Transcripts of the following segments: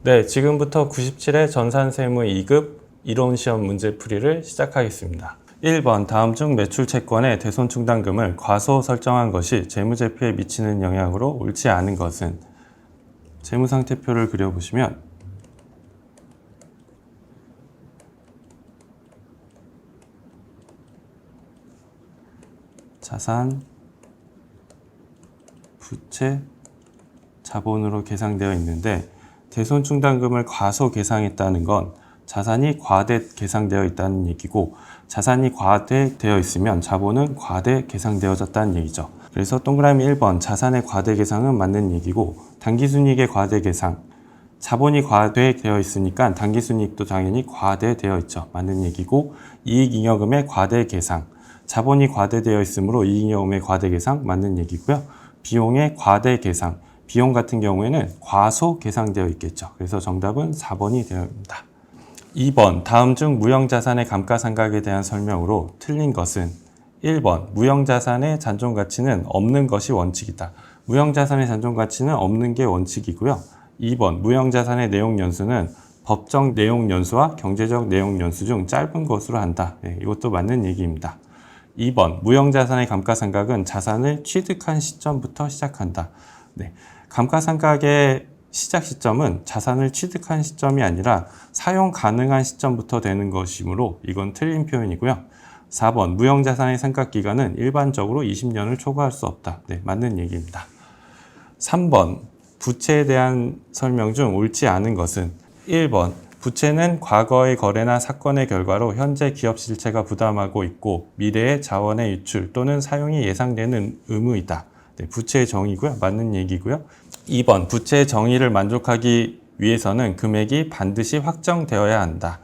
네, 지금부터 97회 전산세무 2급 이론시험 문제풀이를 시작하겠습니다. 1번 다음 중 매출 채권의 대손충당금을 과소 설정한 것이 재무제표에 미치는 영향으로 옳지 않은 것은? 재무상태표를 그려보시면 자산, 부채, 자본으로 계상되어 있는데 대손충당금을 과소 계상했다는 건 자산이 과대 계상되어 있다는 얘기고, 자산이 과대되어 있으면 자본은 과대 계상되어졌다는 얘기죠. 그래서 동그라미 1번 자산의 과대 계상은 맞는 얘기고, 당기순이익의 과대 계상, 자본이 과대되어 있으니까 당기순이익도 당연히 과대되어 있죠. 맞는 얘기고, 이익잉여금의 과대 계상, 자본이 과대되어 있으므로 이익잉여금의 과대 계상 맞는 얘기고요. 비용의 과대 계상, 비용 같은 경우에는 과소 계상되어 있겠죠. 그래서 정답은 4번이 되어 있습니다. 2번 다음 중 무형자산의 감가상각에 대한 설명으로 틀린 것은? 1번 무형자산의 잔존가치는 없는 것이 원칙이다. 무형자산의 잔존가치는 없는 게 원칙이고요. 2번 무형자산의 내용연수는 법정 내용연수와 경제적 내용연수 중 짧은 것으로 한다. 네, 이것도 맞는 얘기입니다. 2번 무형자산의 감가상각은 자산을 취득한 시점부터 시작한다. 네, 감가상각의 시작 시점은 자산을 취득한 시점이 아니라 사용 가능한 시점부터 되는 것이므로 이건 틀린 표현이고요. 4번 무형자산의 상각기간은 일반적으로 20년을 초과할 수 없다. 네, 맞는 얘기입니다. 3번 부채에 대한 설명 중 옳지 않은 것은? 1번 부채는 과거의 거래나 사건의 결과로 현재 기업 실체가 부담하고 있고 미래의 자원의 유출 또는 사용이 예상되는 의무이다. 네, 부채의 정의고요. 맞는 얘기고요. 2번 부채의 정의를 만족하기 위해서는 금액이 반드시 확정되어야 한다.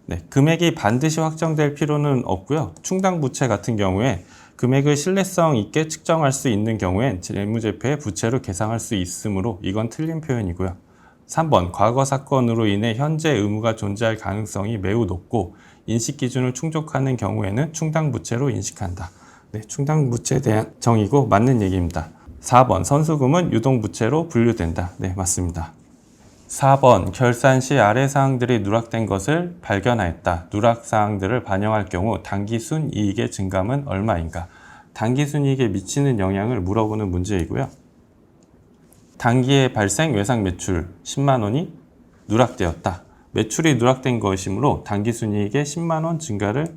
네, 금액이 반드시 확정될 필요는 없고요. 충당부채 같은 경우에 금액을 신뢰성 있게 측정할 수 있는 경우엔 재무제표에 부채로 계상할 수 있으므로 이건 틀린 표현이고요. 3번 과거 사건으로 인해 현재 의무가 존재할 가능성이 매우 높고 인식기준을 충족하는 경우에는 충당부채로 인식한다. 네, 충당부채에 대한 정의고 맞는 얘기입니다. 4번 선수금은 유동부채로 분류된다. 네, 맞습니다. 4번 결산 시 아래 사항들이 누락된 것을 발견하였다. 누락 사항들을 반영할 경우 당기순이익의 증감은 얼마인가? 당기순이익에 미치는 영향을 물어보는 문제이고요. 당기의 발생 외상 매출 10만 원이 누락되었다. 매출이 누락된 것이므로 당기순이익의 10만 원 증가를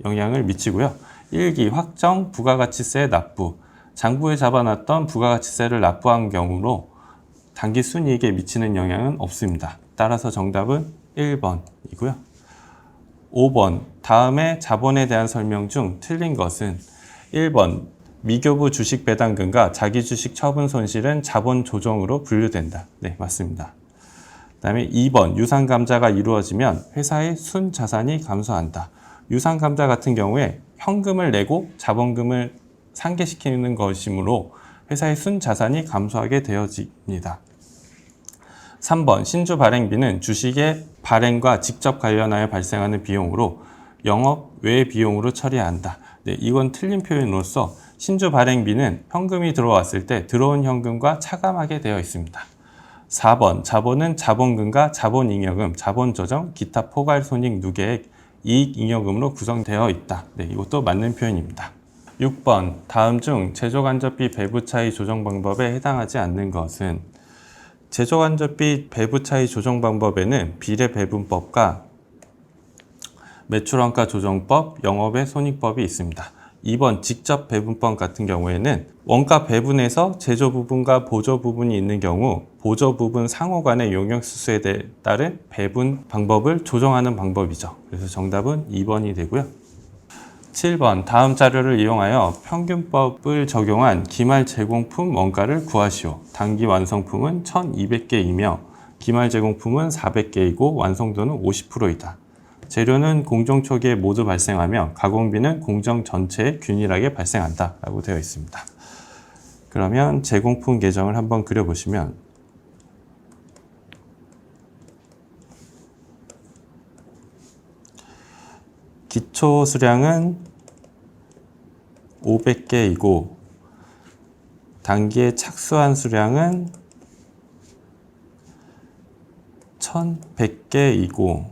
영향을 미치고요. 1기 확정 부가가치세 납부, 장부에 잡아놨던 부가가치세를 납부한 경우로 당기순이익에 미치는 영향은 없습니다. 따라서 정답은 1번이고요. 5번 다음에 자본에 대한 설명 중 틀린 것은? 1번 미교부 주식 배당금과 자기주식 처분 손실은 자본 조정으로 분류된다. 네, 맞습니다. 그 다음에 2번 유상감자가 이루어지면 회사의 순자산이 감소한다. 유상감자 같은 경우에 현금을 내고 자본금을 상계시키는 것이므로 회사의 순자산이 감소하게 되어집니다. 3번 신주 발행비는 주식의 발행과 직접 관련하여 발생하는 비용으로 영업 외 비용으로 처리한다. 네, 이건 틀린 표현으로서 신주 발행비는 현금이 들어왔을 때 들어온 현금과 차감하게 되어 있습니다. 4번 자본은 자본금과 자본잉여금, 자본조정, 기타 포괄손익 누계액, 이익잉여금으로 구성되어 있다. 네, 이것도 맞는 표현입니다. 6번 다음 중 제조간접비 배부차이 조정 방법에 해당하지 않는 것은? 제조간접비 배부차이 조정 방법에는 비례배분법과 매출원가 조정법, 영업의 손익법이 있습니다. 2번 직접 배분법 같은 경우에는 원가 배분에서 제조 부분과 보조 부분이 있는 경우 보조 부분 상호 간의 용역수수에 따른 배분 방법을 조정하는 방법이죠. 그래서 정답은 2번이 되고요. 7번 다음 자료를 이용하여 평균법을 적용한 기말 제공품 원가를 구하시오. 단기 완성품은 1200개이며 기말 제공품은 400개이고 완성도는 50%이다. 재료는 공정 초기에 모두 발생하며 가공비는 공정 전체에 균일하게 발생한다 라고 되어 있습니다. 그러면 제공품 계정을 한번 그려보시면 기초 수량은 500개이고 단기에 착수한 수량은 1100개이고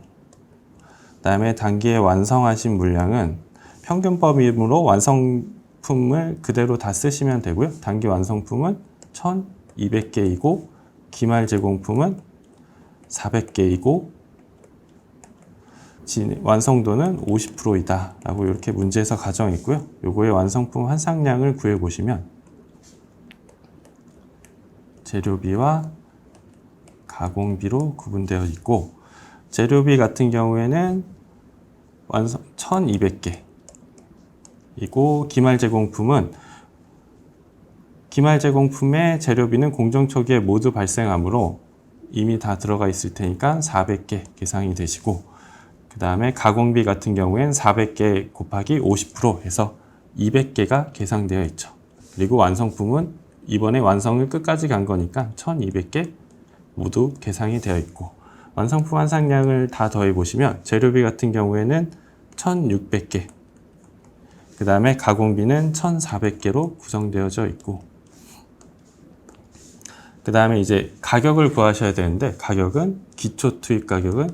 그 다음에 단기에 완성하신 물량은 평균 범위로 완성품을 그대로 다 쓰시면 되고요. 단기 완성품은 1200개이고 기말 제공품은 400개이고 완성도는 50%이다 라고 이렇게 문제에서 가정했고요. 요거의 완성품 환상량을 구해 보시면 재료비와 가공비로 구분되어 있고, 재료비 같은 경우에는 완성 1200개 이고 기말 제공품은 기말 제공품의 재료비는 공정 초기에 모두 발생하므로 이미 다 들어가 있을 테니까 400개 계산이 되시고, 그 다음에 가공비 같은 경우엔 400개 곱하기 50% 해서 200개가 계산되어 있죠. 그리고 완성품은 이번에 완성을 끝까지 간 거니까 1200개 모두 계산이 되어 있고, 완성품 환상량을 다 더해 보시면 재료비 같은 경우에는 1600개, 그 다음에 가공비는 1400개로 구성되어져 있고, 그 다음에 이제 가격을 구하셔야 되는데, 가격은 기초 투입 가격은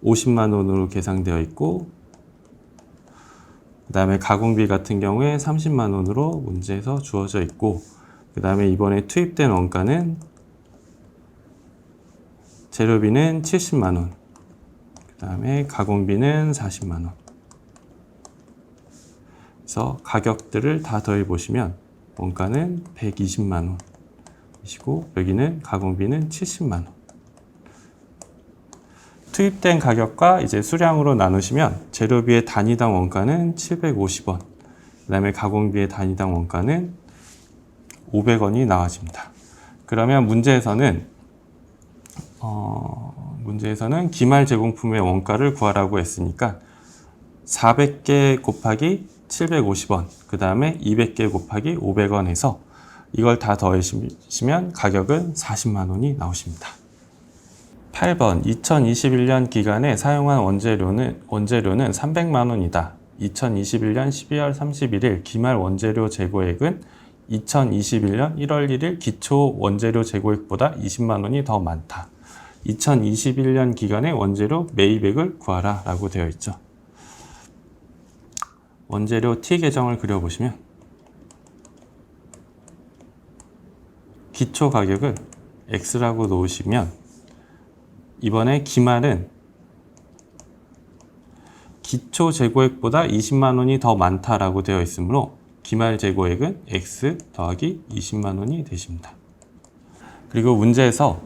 50만 원으로 계산되어 있고, 그 다음에 가공비 같은 경우에 30만 원으로 문제에서 주어져 있고, 그 다음에 이번에 투입된 원가는 재료비는 70만 원, 그 다음에 가공비는 40만 원. 그래서 가격들을 다 더해 보시면 원가는 120만 원이시고, 여기는 가공비는 70만 원. 투입된 가격과 이제 수량으로 나누시면 재료비의 단위당 원가는 750원, 그 다음에 가공비의 단위당 원가는 500원이 나와집니다. 그러면 문제에서는 기말 제공품의 원가를 구하라고 했으니까 400개 곱하기 750원, 그 다음에 200개 곱하기 500원 해서 이걸 다 더하시면 가격은 40만 원이 나오십니다. 8번 2021년 기간에 사용한 원재료는 300만 원이다. 2021년 12월 31일 기말 원재료 재고액은 2021년 1월 1일 기초 원재료 재고액보다 20만 원이 더 많다. 2021년 기간에 원재료 매입액을 구하라 라고 되어 있죠. 원재료 T 계정을 그려보시면 기초 가격을 X라고 놓으시면, 이번에 기말은 기초 재고액보다 20만 원이 더 많다라고 되어 있으므로 기말 재고액은 X 더하기 20만 원이 되십니다. 그리고 문제에서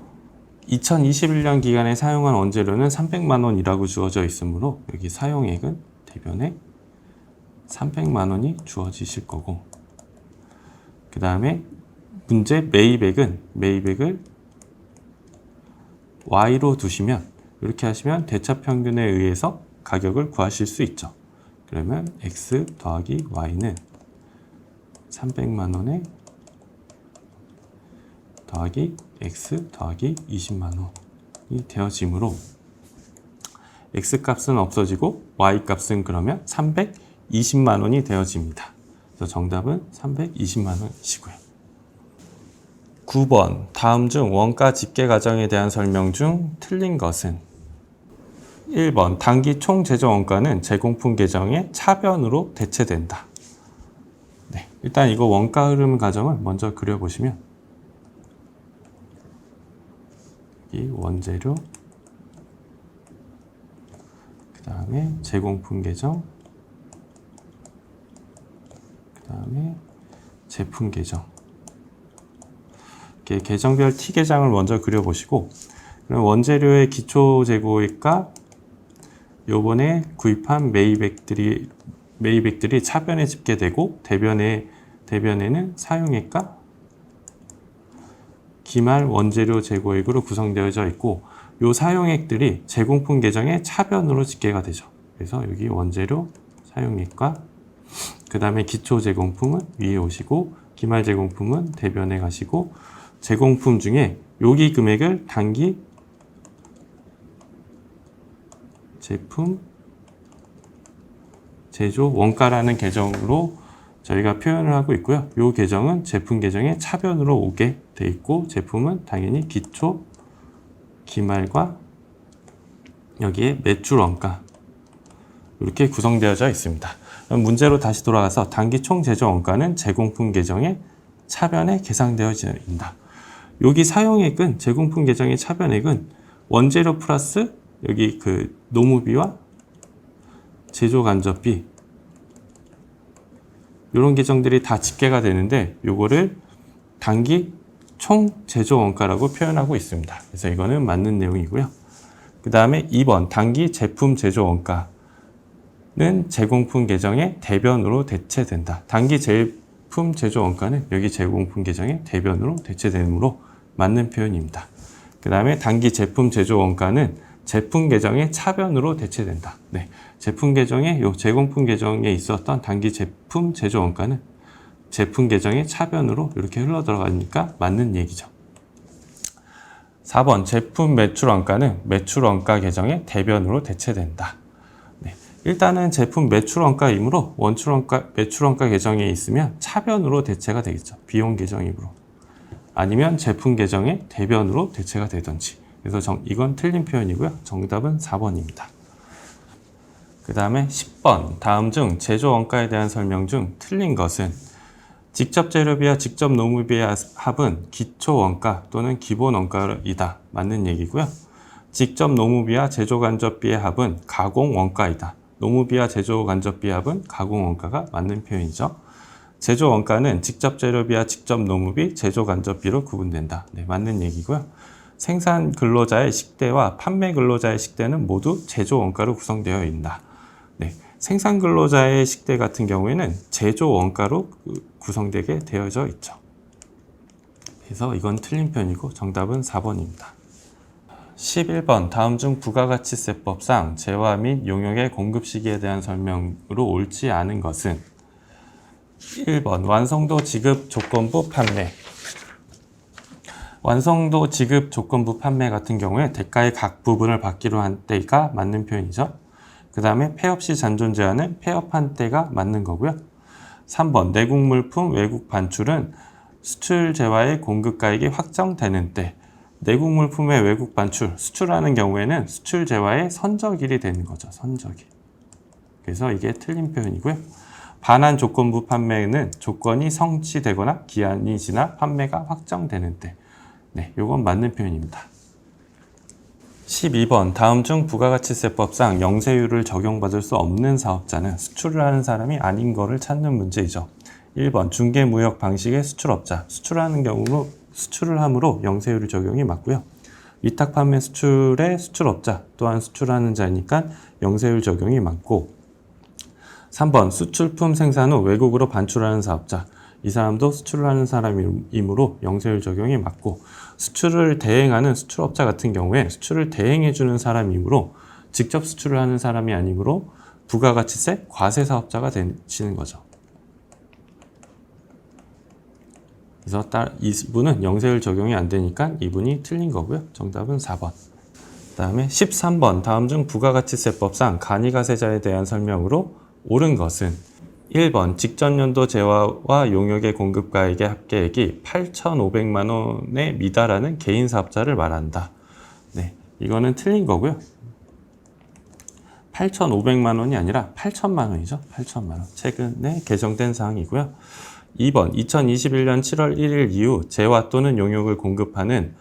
2021년 기간에 사용한 원재료는 300만 원이라고 주어져 있으므로 여기 사용액은 대변에 300만 원이 주어지실 거고, 그 다음에 문제 매입액을 Y로 두시면, 이렇게 하시면 대차평균에 의해서 가격을 구하실 수 있죠. 그러면 X 더하기 Y는 300만 원에 더하기 X 더하기 20만 원이 되어지므로 X 값은 없어지고 Y 값은 그러면 320만 원이 되어집니다. 그래서 정답은 320만 원이시고요. 9번 다음 중 원가 집계 과정에 대한 설명 중 틀린 것은? 1번 단기 총 제조 원가는 제공품 계정의 차변으로 대체된다. 네, 일단 이거 원가 흐름 과정을 먼저 그려보시면, 이 원재료, 그 다음에 제공품 계정, 그 다음에 제품 계정, 이렇게 계정별 T 계장을 먼저 그려보시고, 그럼 원재료의 기초 재고액과 요번에 구입한 매입액들이 차변에 집계되고, 대변에는 사용액과 기말 원재료 재고액으로 구성되어져 있고, 요 사용액들이 제공품 계정의 차변으로 집계가 되죠. 그래서 여기 원재료 사용액과 그 다음에 기초 제공품은 위에 오시고, 기말 제공품은 대변에 가시고, 제공품 중에 여기 금액을 단기 제품 제조 원가라는 계정으로 저희가 표현을 하고 있고요. 이 계정은 제품 계정의 차변으로 오게 돼 있고, 제품은 당연히 기초 기말과 여기에 매출 원가 이렇게 구성되어져 있습니다. 그럼 문제로 다시 돌아가서 단기 총 제조 원가는 제공품 계정의 차변에 계상되어진다. 여기 사용액은 제공품 계정의 차변액은 원재료 플러스 여기 그 노무비와 제조 간접비 이런 계정들이 다 집계가 되는데 요거를 단기 총 제조 원가라고 표현하고 있습니다. 그래서 이거는 맞는 내용이고요. 그 다음에 2번 단기 제품 제조 원가는 제공품 계정의 대변으로 대체된다. 단기 제품 제조 원가는 여기 제공품 계정의 대변으로 대체되므로 맞는 표현입니다. 그 다음에 단기 제품 제조 원가는 제품 계정의 차변으로 대체된다. 네, 제품 계정에 요 제공품 계정에 있었던 단기 제품 제조 원가는 제품 계정의 차변으로 이렇게 흘러 들어가니까 맞는 얘기죠. 4번 제품 매출 원가는 매출 원가 계정의 대변으로 대체된다. 네, 일단은 제품 매출 원가이므로 매출 원가 계정에 있으면 차변으로 대체가 되겠죠. 비용 계정이므로. 아니면 제품 계정의 대변으로 대체가 되든지. 그래서 이건 틀린 표현이고요. 정답은 4번입니다. 그 다음에 10번 다음 중 제조 원가에 대한 설명 중 틀린 것은 직접 재료비와 직접 노무비의 합은 기초 원가 또는 기본 원가이다. 맞는 얘기고요. 직접 노무비와 제조 간접비의 합은 가공 원가이다. 노무비와 제조 간접비의 합은 가공 원가가 맞는 표현이죠. 제조 원가는 직접 재료비와 직접 노무비, 제조 간접비로 구분된다. 네, 맞는 얘기고요. 생산 근로자의 식대와 판매 근로자의 식대는 모두 제조 원가로 구성되어 있다. 네, 생산 근로자의 식대 같은 경우에는 제조 원가로 구성되게 되어져 있죠. 그래서 이건 틀린 편이고 정답은 4번입니다. 11번 다음 중 부가가치세법상 재화 및 용역의 공급 시기에 대한 설명으로 옳지 않은 것은 1번 완성도 지급 조건부 판매. 완성도 지급 조건부 판매 같은 경우에 대가의 각 부분을 받기로 한 때가 맞는 표현이죠. 그 다음에 폐업 시 잔존 제한은 폐업한 때가 맞는 거고요. 3번 내국 물품 외국 반출은 수출 재화의 공급가액이 확정되는 때. 내국 물품의 외국 반출, 수출하는 경우에는 수출 재화의 선적일이 되는 거죠. 선적일. 그래서 이게 틀린 표현이고요. 반환 조건부 판매는 조건이 성취되거나 기한이 지나 판매가 확정되는 때. 네, 요건 맞는 표현입니다. 12번 다음 중 부가가치세법상 영세율을 적용받을 수 없는 사업자는 수출을 하는 사람이 아닌 거를 찾는 문제이죠. 1번 중개무역 방식의 수출업자, 수출하는 경우로 수출을 함으로 영세율 적용이 맞고요. 위탁판매 수출의 수출업자 또한 수출하는 자니까 영세율 적용이 맞고 3번 수출품 생산 후 외국으로 반출하는 사업자, 이 사람도 수출을 하는 사람이므로 영세율 적용이 맞고 수출을 대행하는 수출업자 같은 경우에 수출을 대행해주는 사람이므로 직접 수출을 하는 사람이 아니므로 부가가치세 과세 사업자가 되시는 거죠. 그래서 이분은 영세율 적용이 안 되니까 이분이 틀린 거고요. 정답은 4번. 그 다음에 13번 다음 중 부가가치세법상 간이가세자에 대한 설명으로 옳은 것은 1번 직전 연도 재화와 용역의 공급가액의 합계액이 8,500만 원에 미달하는 개인 사업자를 말한다. 네, 이거는 틀린 거고요. 8,500만 원이 아니라 8,000만 원이죠. 8,000만 원. 최근에 개정된 사항이고요. 2번 2021년 7월 1일 이후 재화 또는 용역을 공급하는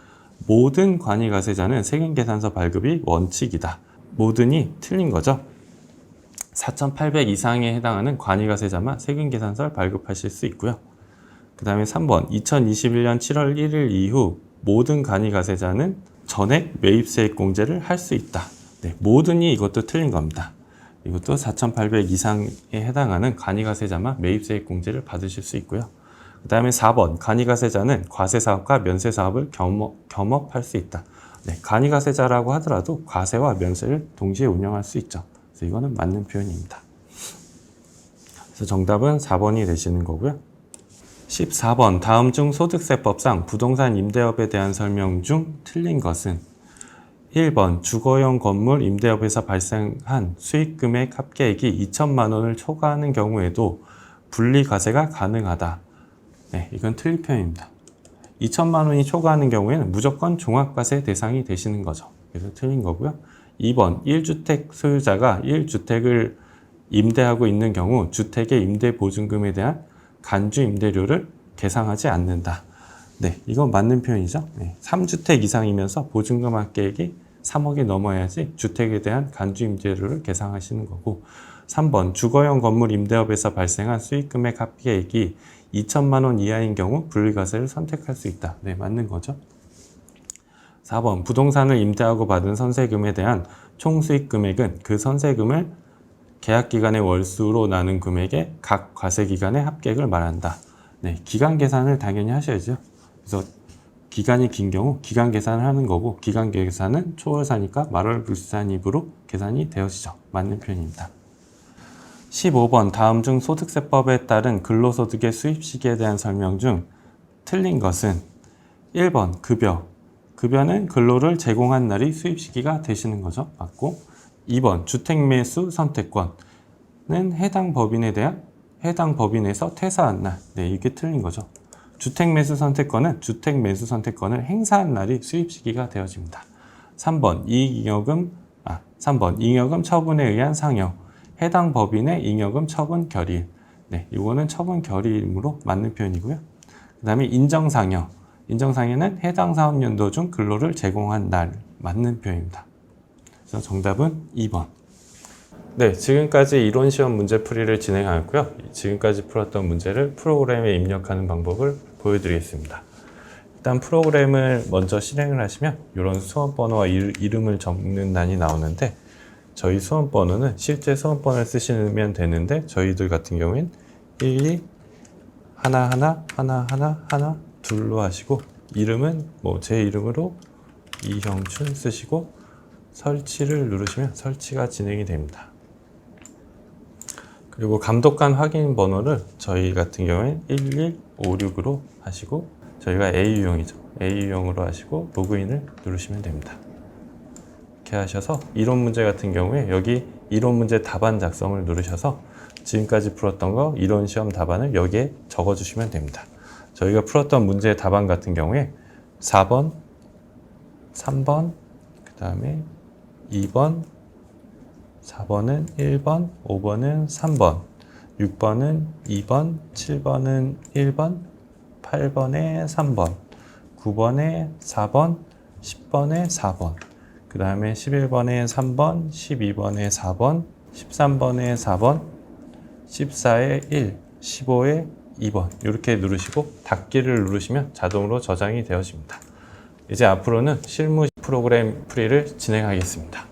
모든 관이가세자는 세금계산서 발급이 원칙이다. 모든이 틀린 거죠. 4,800 이상에 해당하는 관이가세자만 세금계산서를 발급하실 수 있고요. 그 다음에 3번 2021년 7월 1일 이후 모든 관이가세자는 전액 매입세액 공제를 할 수 있다. 네, 모든이 이것도 틀린 겁니다. 이것도 4,800 이상에 해당하는 간이가세자만 매입세액 공제를 받으실 수 있고요. 그 다음에 4번 간이가세자는 과세사업과 면세사업을 겸업할 수 있다. 네, 간이가세자라고 하더라도 과세와 면세를 동시에 운영할 수 있죠. 그래서 이거는 맞는 표현입니다. 그래서 정답은 4번이 되시는 거고요. 14번 다음 중 소득세법상 부동산 임대업에 대한 설명 중 틀린 것은 1번 주거용 건물 임대업에서 발생한 수익금액 합계액이 2천만 원을 초과하는 경우에도 분리과세가 가능하다. 네, 이건 틀린 표현입니다. 2천만 원이 초과하는 경우에는 무조건 종합과세 대상이 되시는 거죠. 그래서 틀린 거고요. 2번 1주택 소유자가 1주택을 임대하고 있는 경우 주택의 임대 보증금에 대한 간주 임대료를 계상하지 않는다. 네, 이건 맞는 표현이죠. 네, 3주택 이상이면서 보증금 합계액이 3억이 넘어야지 주택에 대한 간주 임대료를 계상하시는 거고, 3번 주거용 건물 임대업에서 발생한 수익금액 합계액이 2천만 원 이하인 경우 분리과세를 선택할 수 있다. 네, 맞는 거죠. 4번 부동산을 임대하고 받은 선세금에 대한 총 수익 금액은 그 선세금을 계약기간의 월수로 나눈 금액의 각 과세기간의 합계액을 말한다. 네, 기간 계산을 당연히 하셔야죠. 그래서 기간이 긴 경우 기간 계산을 하는 거고, 기간 계산은 초월사니까 말월불산입으로 계산이 되어지죠. 맞는 표현입니다. 15번 다음 중 소득세법에 따른 근로소득의 수입 시기에 대한 설명 중 틀린 것은 1번 급여. 급여는 근로를 제공한 날이 수입 시기가 되시는 거죠. 맞고, 2번 주택매수 선택권은 해당 법인에서 퇴사한 날. 네, 이게 틀린 거죠. 주택매수 선택권은 주택매수 선택권을 행사한 날이 수입 시기가 되어집니다. 3번 잉여금 처분에 의한 상여. 해당 법인의 잉여금 처분 결의일. 네, 이거는 처분 결의일이므로 맞는 표현이고요. 그 다음에 인정상여. 인정상여는 해당 사업연도 중 근로를 제공한 날. 맞는 표현입니다. 그래서 정답은 2번. 네, 지금까지 이론 시험 문제 풀이를 진행하였고요. 지금까지 풀었던 문제를 프로그램에 입력하는 방법을 보여드리겠습니다. 일단 프로그램을 먼저 실행을 하시면 이런 수험번호와 이름을 적는欄이 나오는데, 저희 수험번호는 실제 수험번호를 쓰시면 되는데, 저희들 같은 경우엔 12 하나하나 하나하나 하나 둘로 하시고, 이름은 제 이름으로 이형춘 쓰시고 설치를 누르시면 설치가 진행이 됩니다. 그리고 감독관 확인 번호를 저희 같은 경우엔 1156으로 하시고, 저희가 A유형이죠. A유형으로 하시고 로그인을 누르시면 됩니다. 이렇게 하셔서 이론 문제 같은 경우에 여기 이론 문제 답안 작성을 누르셔서 지금까지 풀었던 거 이론 시험 답안을 여기에 적어주시면 됩니다. 저희가 풀었던 문제의 답안 같은 경우에 4번, 3번, 그 다음에 2번, 4번은 1번, 5번은 3번, 6번은 2번, 7번은 1번, 8번에 3번, 9번에 4번, 10번에 4번, 그 다음에 11번에 3번, 12번에 4번, 13번에 4번, 14에 1, 15에 2번 이렇게 누르시고 닫기를 누르시면 자동으로 저장이 되어집니다. 이제 앞으로는 실무 프로그램 풀이를 진행하겠습니다.